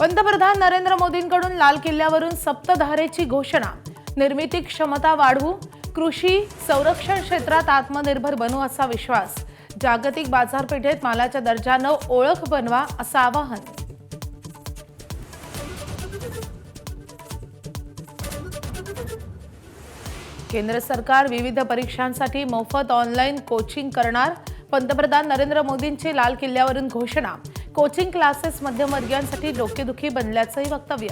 पंतप्रधान नरेंद्र मोदींकडून लाल किल्ल्यावरून सप्तधारेची घोषणा। निर्मिती क्षमता वाढवू, कृषी संरक्षण क्षेत्रात आत्मनिर्भर बनू असा विश्वास। जागतिक बाजारपेठेत मालाच्या दर्जानं ओळख बनवा असं आवाहन। केंद्र सरकार विविध परीक्षांसाठी मोफत ऑनलाईन कोचिंग करणार। पंतप्रधान नरेंद्र मोदींची लाल किल्ल्यावरून घोषणा। कोचिंग क्लासेस मध्यमवर्गीयांसाठी डोकेदुखी बनल्याचंही वक्तव्य।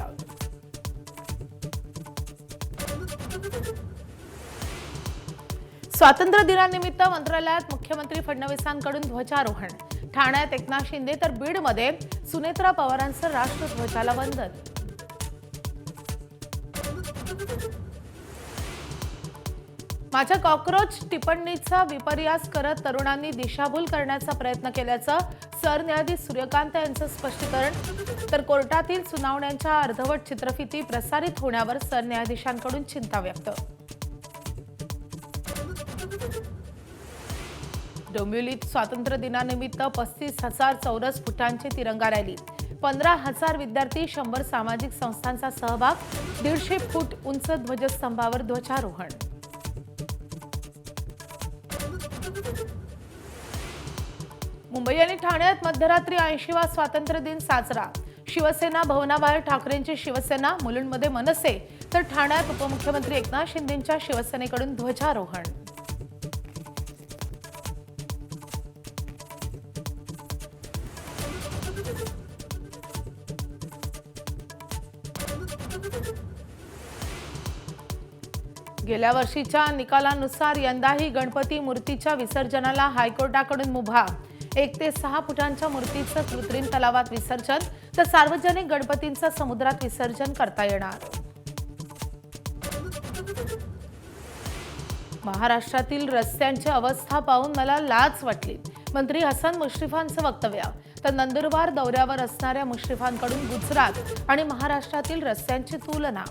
स्वातंत्र्य दिनानिमित्त मंत्रालयात मुख्यमंत्री फडणवीसांकडून ध्वजारोहण। ठाण्यात एकनाथ शिंदे तर बीडमध्ये सुनेत्रा पवारांचं राष्ट्रध्वजाला वंदन। माझ्या कॉकरोच टिप्पणीचा विपर्यास करत तरुणांनी दिशाभूल करण्याचा प्रयत्न केल्याचं सरन्यायाधीश सूर्यकांत यांचं स्पष्टीकरण। तर कोर्टातील सुनावण्यांच्या अर्धवट चित्रफिती प्रसारित होण्यावर सरन्यायाधीशांकडून चिंता व्यक्त। डोंबिवलीत स्वातंत्र्य दिनानिमित्त 35,000 चौरस फुटांची तिरंगा रॅली। 15,000 विद्यार्थी, 100 सामाजिक संस्थांचा सहभाग। 150 फूट उंच ध्वजस्तंभावर ध्वजारोहण। मुंबई आणि ठाण्यात मध्यरात्री 80वा स्वातंत्र्य दिन साजरा। शिवसेना भवनाबाहेर ठाकरेंची शिवसेना, मुलुंडमध्ये मनसे तर ठाण्यात उपमुख्यमंत्री एकनाथ शिंदेंच्या शिवसेनेकडून ध्वजारोहण। गेल्या वर्षीच्या निकालानुसार यंदाही गणपती मूर्तीच्या विसर्जनाला हायकोर्टाकडून मुभा। 1 ते 6 फुटांच्या मूर्तीचं कृत्रिम तलावात विसर्जन तर सार्वजनिक गणपतींचं समुद्रात विसर्जन करता येणार। महाराष्ट्रातील रस्त्यांची अवस्था पाहून मला लाज वाटली। मंत्री हसन मुश्रीफांचं वक्तव्य। तर नंदुरबार दौऱ्यावर असणाऱ्या मुश्रीफांकडून गुजरात आणि महाराष्ट्रातील रस्त्यांची तुलना।